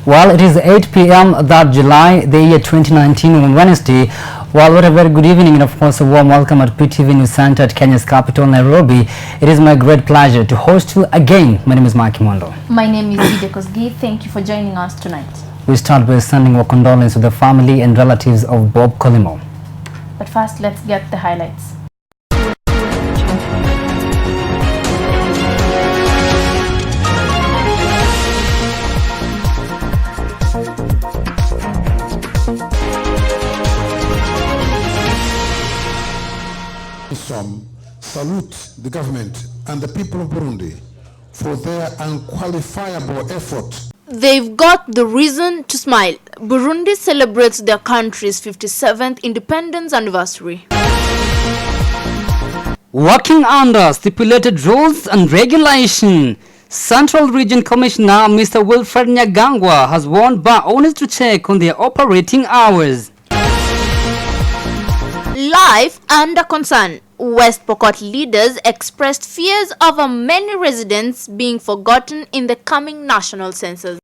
Well, it is 8 p.m. that July, the year 2019 on Wednesday. Well, what a very good evening and of course a warm welcome at PTV News Center at Kenya's capital, Nairobi. It is my great pleasure to host you again. My name is Mike Mondo. My name is Ide Kosgei. Thank you for joining us tonight. We start by sending our condolences to the family and relatives of Bob Colimo. But first, let's get the highlights. Salute the government and the people of Burundi for their unqualifiable effort. They've got the reason to smile. Burundi celebrates their country's 57th independence anniversary. Working under stipulated rules and regulation, Central Region Commissioner Mr. Wilfred Nyagangwa has warned bar owners to check on their operating hours. Life under concern. West Pokot leaders expressed fears over many residents being forgotten in the coming national census.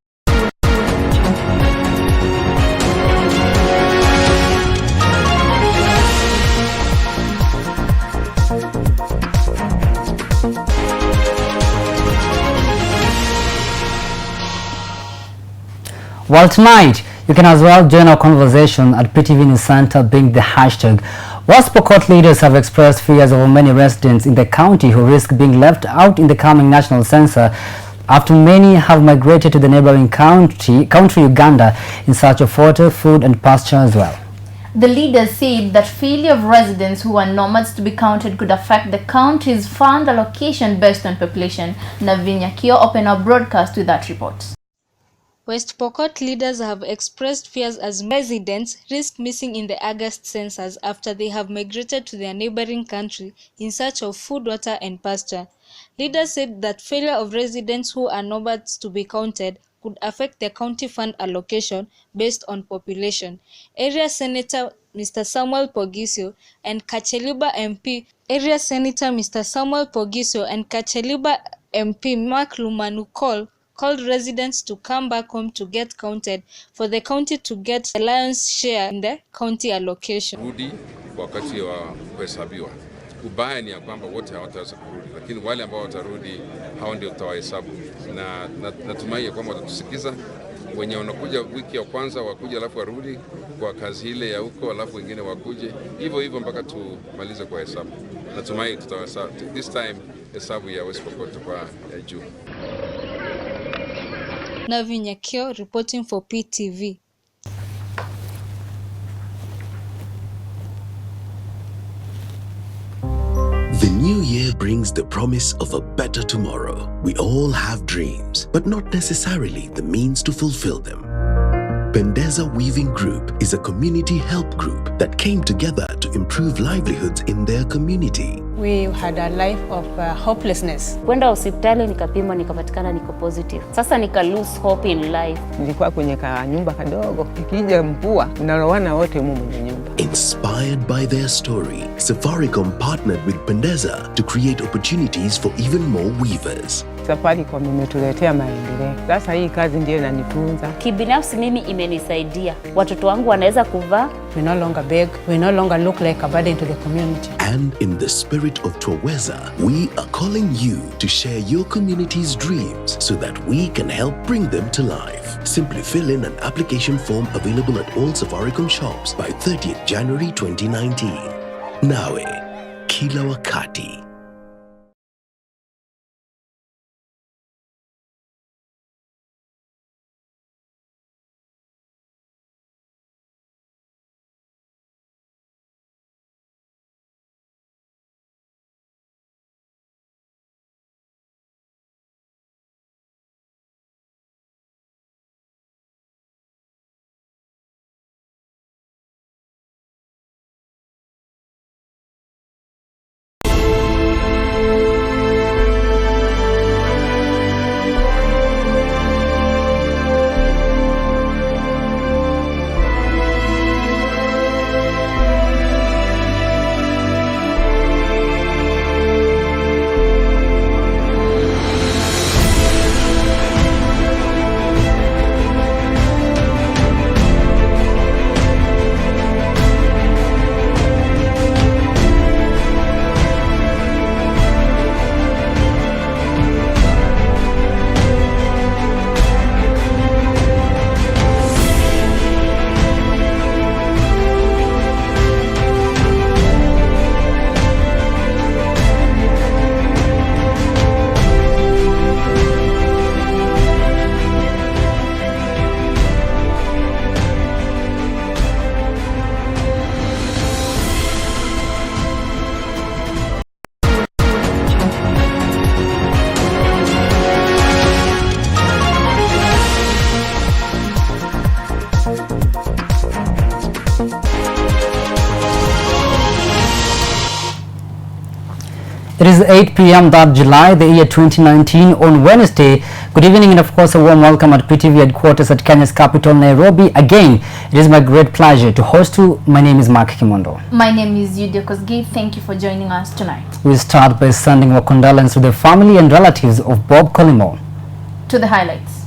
Well, tonight, you can as well join our conversation at PTV News Center being the hashtag. West Pokot leaders have expressed fears over many residents in the county who risk being left out in the coming national census after many have migrated to the neighboring country Uganda in search of water, food and pasture as well. The leaders said that failure of residents who are nomads to be counted could affect the country's fund allocation based on population. Navinya Kio opened our broadcast with that report. West Pokot leaders have expressed fears as residents risk missing in the August census after they have migrated to their neighboring country in search of food, water and pasture. Leaders said that failure of residents who are nomads to be counted could affect the county fund allocation based on population. Area Senator Mr. Samuel Pogisio and Kacheliba MP Mark Lumanukol called residents to come back home to get counted for the county to get the lion's share in the county allocation. Rudi wakati wa kuhesabiwa. Ubaya ni ya kwamba wote hawataweza kurudi, lakini wale ambao watarudi hao ndio tutawahesabu, na natumai kwamba watatusikiza. Wenye wanakuja wiki ya kwanza wakuja alafu warudi kwa kazi ile ya huko alafu wengine wakuje hivyo mpaka tumalize kwa hesabu. Natumai tutawahesabu. This time hesabu ya West Pokot kwa ya juu. Navinya Kio reporting for PTV. The new year brings the promise of a better tomorrow. We all have dreams, but not necessarily the means to fulfill them. Pendeza Weaving Group is a community help group that came together to improve livelihoods in their community. We had a life of hopelessness. Kwenda hospitali nikapimwa nikapatikana niko positive. Sasa nika lose hope in life. Nilikuwa kwenye nyumba kadogo. Ikija mvua unalowana wote mumu kwenye nyumba. Inspired by their story, Safaricom partnered with Pendeza to create opportunities for even more weavers. Safaricom imetuletea maendeleo. Sasa hii kazi ndiyo inanifunza. Kibinafsi mimi imenisaidia. Watoto wangu wanaweza kuvaa. We no longer beg. We no longer look like a burden to the community. And in the spirit of Twaweza, we are calling you to share your community's dreams so that we can help bring them to life. Simply fill in an application form available at all Safaricom shops by 30th January 2019. Nawe, kila wakati. is 8 p.m. that July, the year 2019, on Wednesday. Good evening and of course a warm welcome at PTV headquarters at Kenya's capital, Nairobi. Again, it is my great pleasure to host you. My name is Mark Kimondo. My name is Yudia Kosgei. Thank you for joining us tonight. We start by sending our condolences to the family and relatives of Bob Collymore. To the highlights.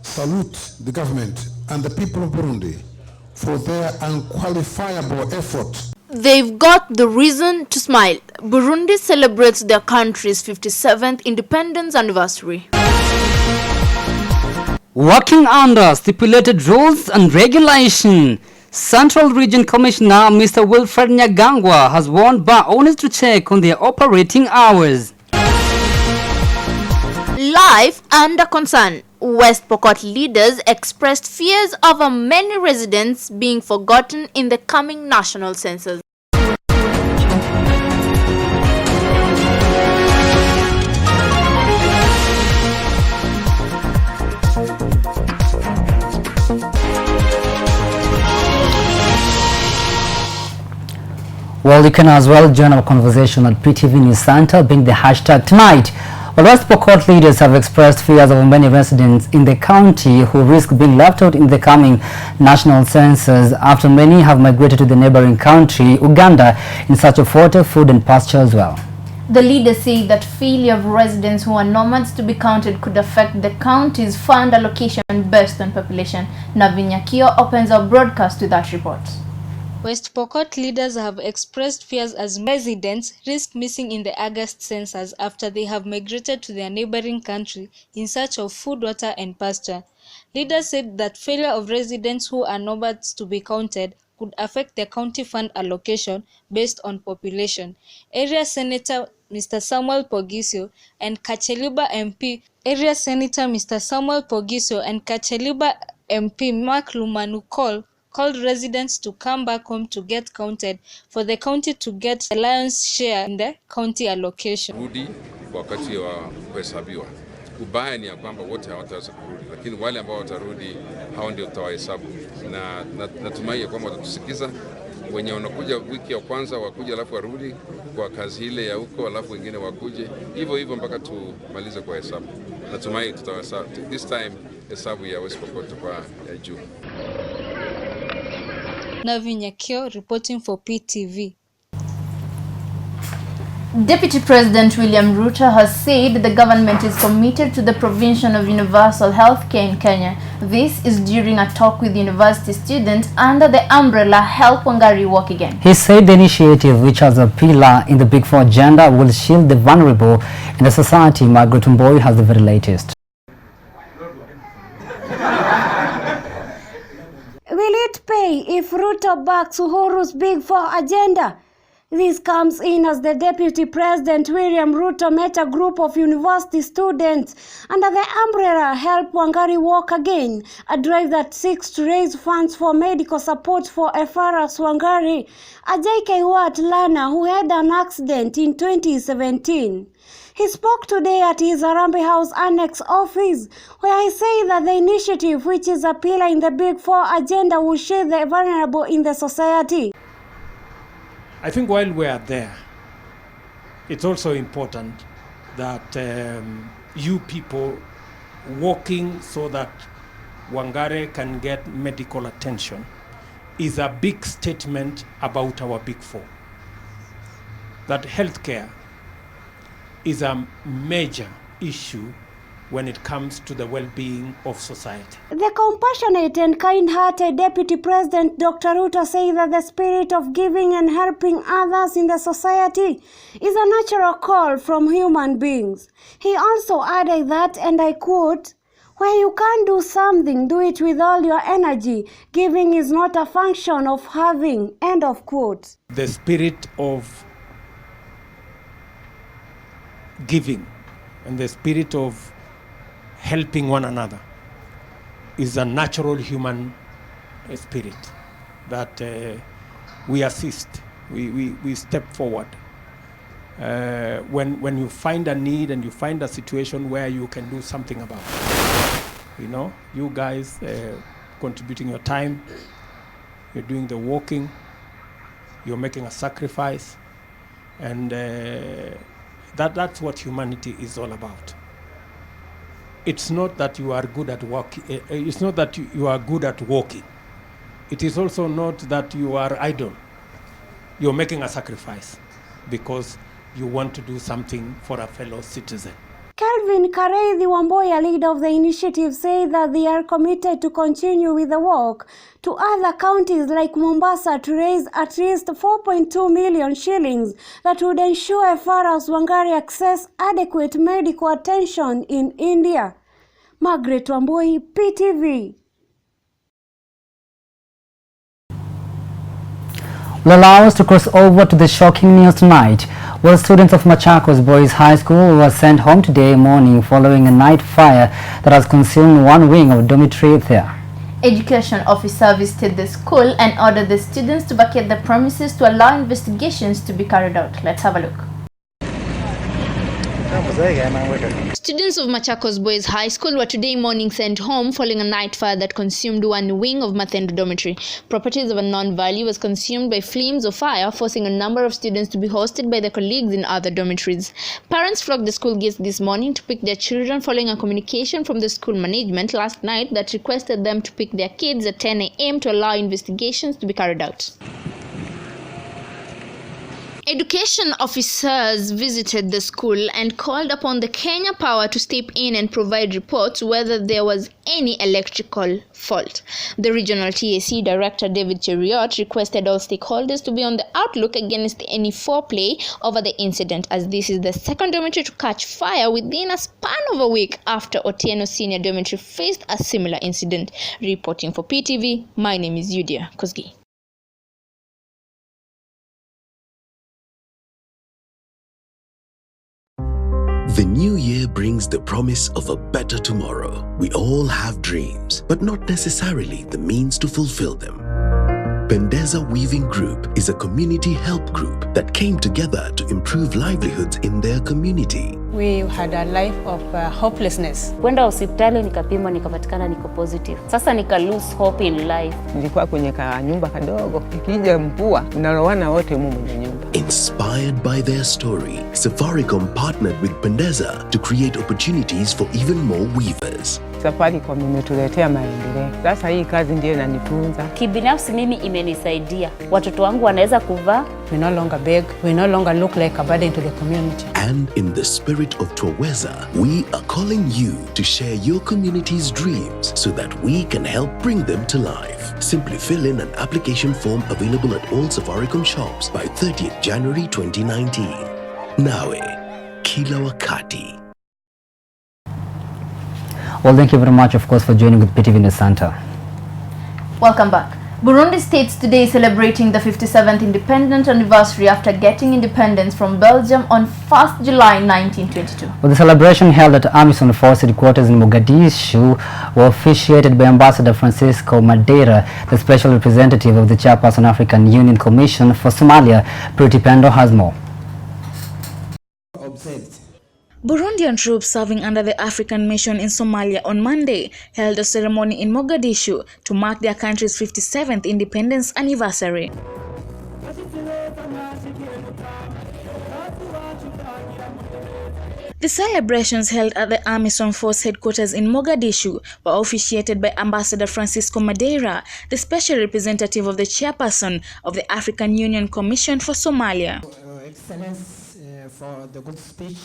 Salute the government and the people of Burundi for their unqualifiable effort. They've got the reason to smile. Burundi celebrates their country's 57th independence anniversary. Working under stipulated rules and regulation, Central Region Commissioner Mr. Wilfred Nyagangwa has warned bar owners to check on their operating hours. Life under concern. West Pokot leaders expressed fears over many residents being forgotten in the coming national census. Well, you can as well join our conversation at PTV News Center, being the hashtag tonight. Well, West Pokot leaders have expressed fears of many residents in the county who risk being left out in the coming national census after many have migrated to the neighboring country, Uganda, in search of water, food and pasture as well. The leaders say that failure of residents who are nomads to be counted could affect the county's fund allocation based on population. Navinya Kio opens our broadcast to that report. West Pokot leaders have expressed fears as residents risk missing in the August census after they have migrated to their neighboring country in search of food, water and pasture. Leaders said that failure of residents who are nomads to be counted could affect their county fund allocation based on population. Area Senator Mr. Samuel Pogisio and Kacheliba MP Mark Lumanu called residents to come back home to get counted for the county to get a lion's share in the county allocation. Rudi wakati wa kuhesabiwa. Ubaya ni ya kwamba wote hawataweza kurudi, lakini wale ambao watarudi hao ndio tutawahesabu, na natumai kwamba watatusikiza. Wenye wanakuja wiki ya kwanza wakuja, alafu warudi kwa kazi ile ya huko, alafu wengine wakuje hivyo mpaka tumalize kwa hesabu. Natumai tutawahesabu this time, hesabu ya West Pokot kwa ya juu. Navinya Kio reporting for PTV. Deputy President William Ruto has said the government is committed to the provision of universal health care in Kenya. This is during a talk with university students under the umbrella Help Wangari Walk Again. He said the initiative, which has a pillar in the Big Four agenda, will shield the vulnerable in the society. Margaret Mboy has the very latest. Will it pay if Ruto backs Uhuru's Big Four agenda? This comes in as the Deputy President William Ruto met a group of university students under the umbrella Help Wangari Walk Again, a drive that seeks to raise funds for medical support for Epharas Wangari, a JKUAT learner who had an accident in 2017. He spoke today at his Harambee House Annex office, where he said that the initiative, which is a pillar in the Big Four agenda, will shield the vulnerable in the society. I think while we are there, it's also important that you people working so that Wangari can get medical attention is a big statement about our Big Four. That healthcare is a major issue when it comes to the well-being of society. The compassionate and kind-hearted Deputy President Dr. Ruto says that the spirit of giving and helping others in the society is a natural call from human beings. He also added that, and I quote, "When you can't do something, do it with all your energy. Giving is not a function of having," end of quote. The spirit of giving and the spirit of helping one another is a natural human spirit that we assist, we step forward when you find a need and you find a situation where you can do something about it. You know, you guys contributing your time, you're doing the walking, you're making a sacrifice, and that's what humanity is all about. It's not that you are good at walking. It's not that you are good at walking. It is also not that you are idle. You're making a sacrifice because you want to do something for a fellow citizen. Kelvin Kareithi Wamboya, leader of the initiative, said that they are committed to continue with the work to other counties like Mombasa to raise at least 4.2 million shillings that would ensure FRS Wangari access adequate medical attention in India. Margaret Wamboi, PTV. Will allow us to cross over to the shocking news tonight. Well, students of Machakos Boys High School were sent home today morning following a night fire that has consumed one wing of dormitory there. Education officer visited the school and ordered the students to vacate the premises to allow investigations to be carried out. Let's have a look. Students of Machakos Boys High School were today morning sent home following a night fire that consumed one wing of Mathendo Dormitory. Properties of unknown value was consumed by flames of fire, forcing a number of students to be hosted by their colleagues in other dormitories. Parents flocked the school gates this morning to pick their children following a communication from the school management last night that requested them to pick their kids at 10 a.m. to allow investigations to be carried out. Education officers visited the school and called upon the Kenya Power to step in and provide reports whether there was any electrical fault. The regional TAC director David Cheriot requested all stakeholders to be on the outlook against any foreplay over the incident, as this is the second dormitory to catch fire within a span of a week after Otieno Senior Dormitory faced a similar incident. Reporting for PTV, my name is Yudia Kosgi. The new year brings the promise of a better tomorrow. We all have dreams, but not necessarily the means to fulfill them. Pendeza Weaving Group is a community help group that came together to improve livelihoods in their community. We had a life of hopelessness. Kwenda hospitali nikapimwa nikapatikana niko positive. Sasa nika lose hope in life. Nilikuwa kwenye nyumba kadogo. Ikija mvua, unalowana wote mumu kwenye nyumba. Inspired by their story, Safaricom partnered with Pendeza to create opportunities for even more weavers. Safaricom imetuletea maendeleo. Sasa hii kazi ndiyo inanitunza. Kibinafsi mimi imenisaidia. Watoto wangu wanaweza kuvaa. We no longer beg. We no longer look like a burden to the community. And in the spirit of Twaweza, we are calling you to share your community's dreams so that we can help bring them to life. Simply fill in an application form available at all Safaricom shops by 30th January 2019. Nawe, kila wakati. Well, thank you very much, of course, for joining with PTV News Center. Welcome back. Burundi states today is celebrating the 57th independent anniversary after getting independence from Belgium on 1st July 1922. Well, the celebration held at AMISOM Force headquarters in Mogadishu were officiated by Ambassador Francisco Madeira, the special representative of the Chairperson African Union Commission for Somalia. Pretty Pendo has more. Burundian troops serving under the African Mission in Somalia on Monday held a ceremony in Mogadishu to mark their country's 57th independence anniversary. The celebrations held at the AMISOM Force headquarters in Mogadishu were officiated by Ambassador Francisco Madeira, the special representative of the Chairperson of the African Union Commission for Somalia. Excellence, for the good speech.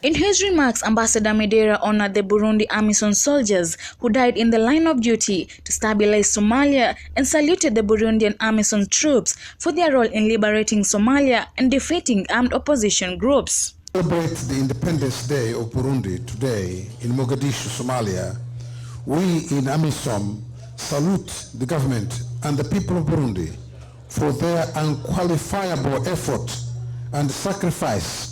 In his remarks, Ambassador Madeira honored the Burundi AMISOM soldiers who died in the line of duty to stabilize Somalia and saluted the Burundian AMISOM troops for their role in liberating Somalia and defeating armed opposition groups. Celebrate the Independence Day of Burundi today in Mogadishu, Somalia. We in AMISOM salute the government and the people of Burundi for their unqualifiable effort and sacrifice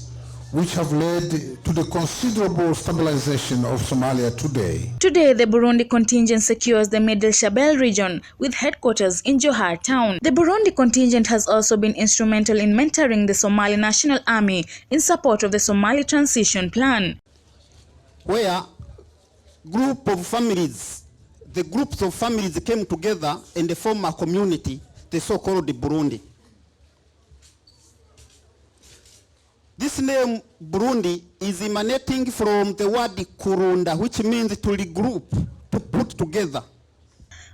which have led to the considerable stabilization of Somalia today. Today, the Burundi contingent secures the Middle Shabelle region with headquarters in Johar town. The Burundi contingent has also been instrumental in mentoring the Somali National Army in support of the Somali Transition Plan. Where the groups of families came together and they form a community, the so-called Burundi. This name Burundi is emanating from the word kurunda, which means to regroup, to put together.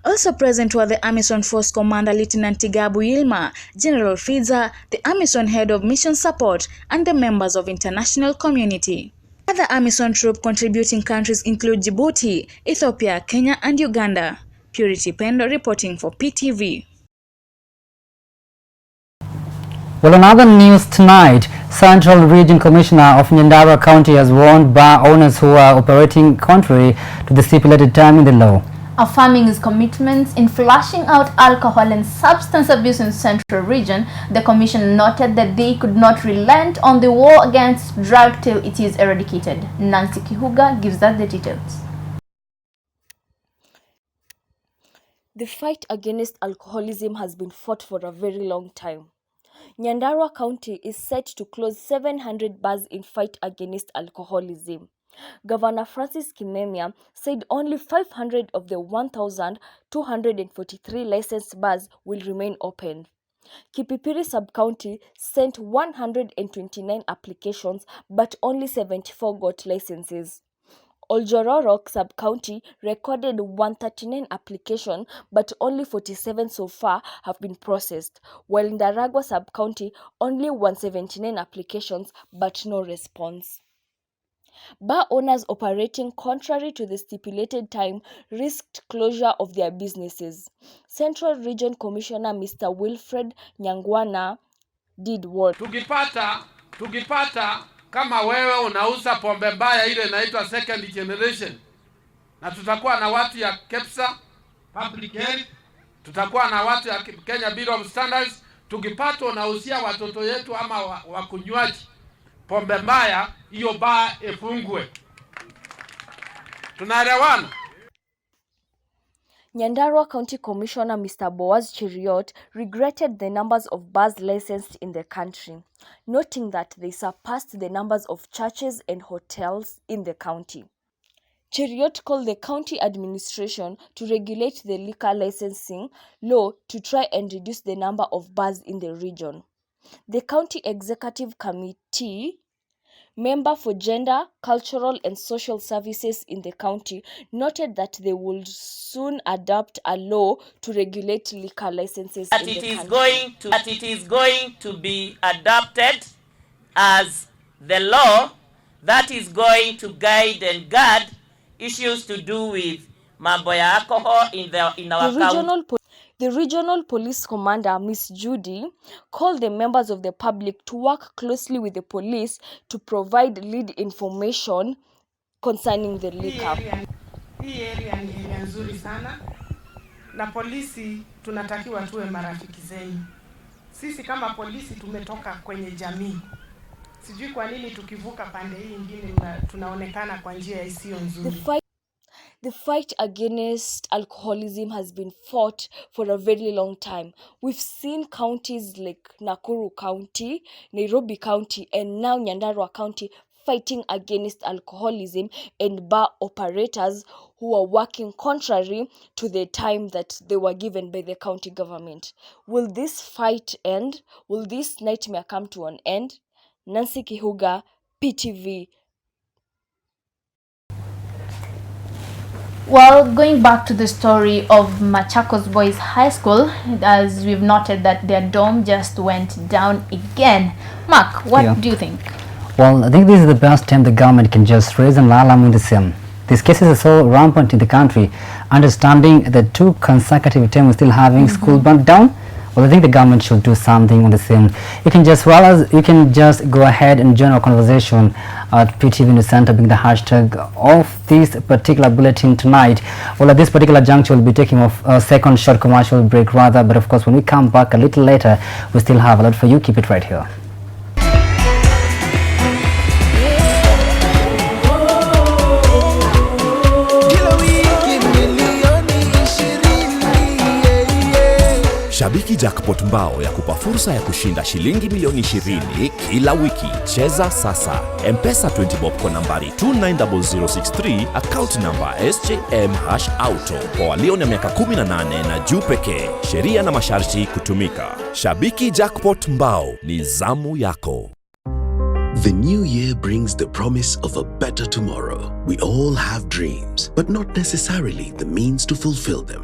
Also present were the AMISOM Force Commander Lieutenant Tigabu Yilma, General Fiza, the AMISOM Head of Mission Support, and the members of international community. Other AMISOM troop contributing countries include Djibouti, Ethiopia, Kenya, and Uganda. Purity Pendo reporting for PTV. Well, in other news tonight, Central Region Commissioner of Nyandarua County has warned bar owners who are operating contrary to the stipulated time in the law. Affirming his commitments in flushing out alcohol and substance abuse in Central Region, the Commission noted that they could not relent on the war against drug till it is eradicated. Nancy Kihuga gives us the details. The fight against alcoholism has been fought for a very long time. Nyandarua County is set to close 700 bars in fight against alcoholism. Governor Francis Kimemia said only 500 of the 1,243 licensed bars will remain open. Kipipiri Sub-County sent 129 applications, but only 74 got licenses. Oljororok Sub-County recorded 139 applications, but only 47 so far have been processed, while in Ndaragwa Sub-County, only 179 applications, but no response. Bar owners operating contrary to the stipulated time risked closure of their businesses. Central Region Commissioner Mr. Wilfred Nyangwana did what? Tukipata kama wewe unauza pombe mbaya ile inaitwa second generation, na tutakuwa na watu ya KEPSA Public Health, tutakuwa na watu ya Kenya Bureau of Standards. Tukipata unauzia watoto yetu ama wakunywaji pombe mbaya, hiyo baa ifungwe. Tunaelewana? Nyandarua County Commissioner Mr. Boaz Chiriot regretted the numbers of bars licensed in the country, noting that they surpassed the numbers of churches and hotels in the county. Chiriot called the county administration to regulate the liquor licensing law to try and reduce the number of bars in the region. The County Executive Committee member for Gender, Cultural and Social Services in the county noted that they would soon adopt a law to regulate liquor licenses in the country. It is going to be adopted as the law that is going to guide and guard issues to do with mambo ya alcohol in our county. The regional police commander, Miss Judy, called the members of the public to work closely with the police to provide lead information concerning the liquor. Hii area ni area nzuri sana, na polisi tunatakiwa tuwe marafiki zenyu. Sisi kama polisi tumetoka kwenye jamii. Sijui kwa nini tukivuka pande hii nyingine tunaonekana kwa njia isiyo nzuri. The fight against alcoholism has been fought for a very long time. We've seen counties like Nakuru County, Nairobi County, and now Nyandarua County fighting against alcoholism and bar operators who are working contrary to the time that they were given by the county government. Will this fight end? Will this nightmare come to an end? Nancy Kihuga, PTV. Well, going back to the story of Machakos Boys High School, as we've noted that their dome just went down again. Mark, what do you think? Well, I think this is the best time the government can just raise an alarm in the same. These cases are so rampant in the country. Understanding that 2 consecutive times still having school burnt down, well, I think the government should do something on the same. You can just go ahead and join our conversation at PTV News Center, being the hashtag of this particular bulletin tonight. Well, at this particular juncture, we'll be taking off a second short commercial break rather, but of course, when we come back a little later, we still have a lot for you. Keep it right here. Shabiki Jackpot Mbao ya kupa fursa ya kushinda shilingi milioni 20 kila wiki. Cheza sasa. M-Pesa 20 bob kwa nambari 290063, account number SJM#auto kwa walio na miaka 18 na juu pekee. Sheria na masharti kutumika. Shabiki Jackpot Mbao, ni zamu yako. The new year brings the promise of a better tomorrow. We all have dreams, but not necessarily the means to fulfill them.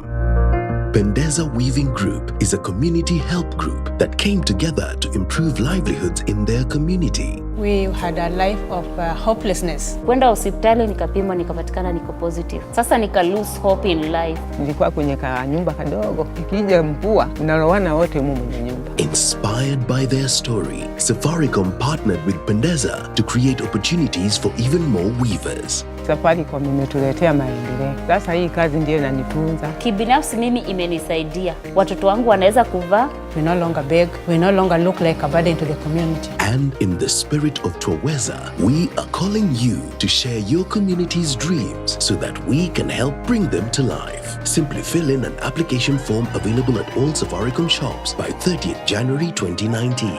Pendeza Weaving Group is a community help group that came together to improve livelihoods in their community. We had a life of hopelessness. Kwenda hospitali nikapimwa nikapatikana niko positive. Sasa nika lose hope in life. Nilikuwa kwenye nyumba kadogo. Ikija mvua unalowana wote mumu kwenye nyumba. Inspired by their story, Safaricom partnered with Pendeza to create opportunities for even more weavers. Safaricom imetuletea maendeleo. Sasa hii kazi ndiyo inanitunza. Kibinafsi mimi imenisaidia. Watoto wangu wanaweza kuvaa. We no longer beg. We no longer look like a burden to the community. And in the spirit of Twaweza, we are calling you to share your community's dreams so that we can help bring them to life. Simply fill in an application form available at all Safaricom shops by 30th January 2019.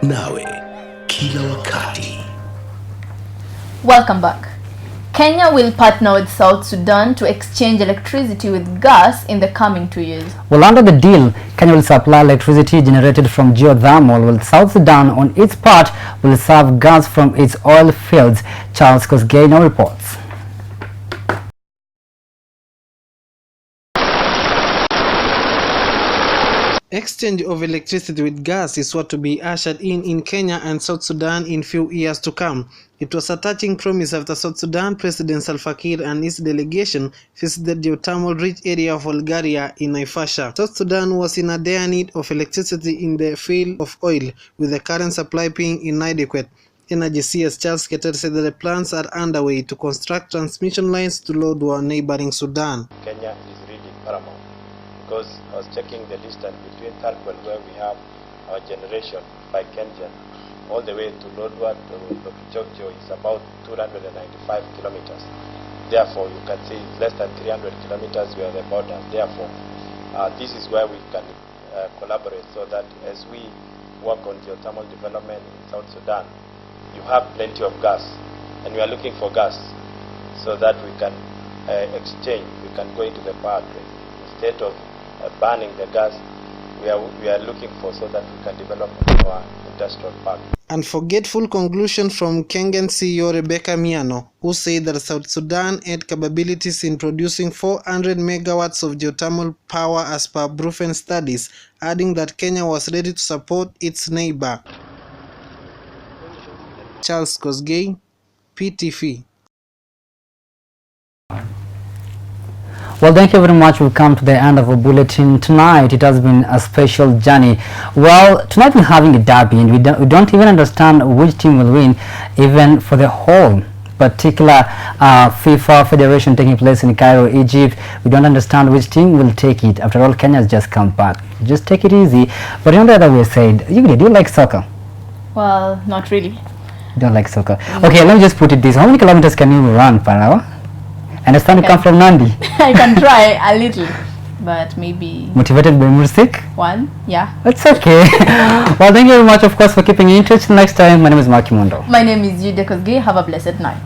Nawe, kila wakati. Welcome back. Kenya will partner with South Sudan to exchange electricity with gas in the coming 2 years. Well, under the deal, Kenya will supply electricity generated from geothermal, while South Sudan, on its part, will serve gas from its oil fields. Charles Kosgei now reports. Exchange of electricity with gas is what to be ushered in Kenya and South Sudan in few years to come. It was a touching promise after South Sudan President Salva Kiir and his delegation visited the geothermal-rich area of Olgaria in Naivasha. South Sudan was in a dire need of electricity in the field of oil, with the current supply being inadequate. Energy CS Charles Keter said that the plans are underway to construct transmission lines to Lodwar, neighboring Sudan. Kenya is really paramount, because I was checking the distance between Tarkwel, where we have our generation by Kenyan, all the way to Lodwar to Lokichokcho is about 295 kilometers. Therefore, you can see less than 300 kilometers we are the border. Therefore, this is where we can collaborate, so that as we work on geothermal development in South Sudan, you have plenty of gas, and we are looking for gas so that we can exchange, we can go into the power grid. Instead of burning the gas, we are looking for, so that we can develop our industrial park. Unforgetful conclusion from Kenyan CEO Rebecca Miano, who said that South Sudan had capabilities in producing 400 megawatts of geothermal power as per proven studies, adding that Kenya was ready to support its neighbor. Charles Kosgei, PTV. Well, thank you very much. We've come to the end of our bulletin tonight. It has been a special journey. Well, tonight we're having a derby, and we don't even understand which team will win, even for the whole particular FIFA Federation taking place in Cairo, Egypt. We don't understand which team will take it. After all, Kenya has just come back. Just take it easy. But on the other way said, do you like soccer? Well, not really. You don't like soccer. Okay, let me just put it this. How many kilometers can you run per hour? I understand you come from Nandi. I can try a little, but maybe... Motivated by music? One, yeah. That's okay. Well, thank you very much, of course, for keeping in touch. Next time, my name is Maki Mondo. My name is Jude Kosgei. Have a blessed night.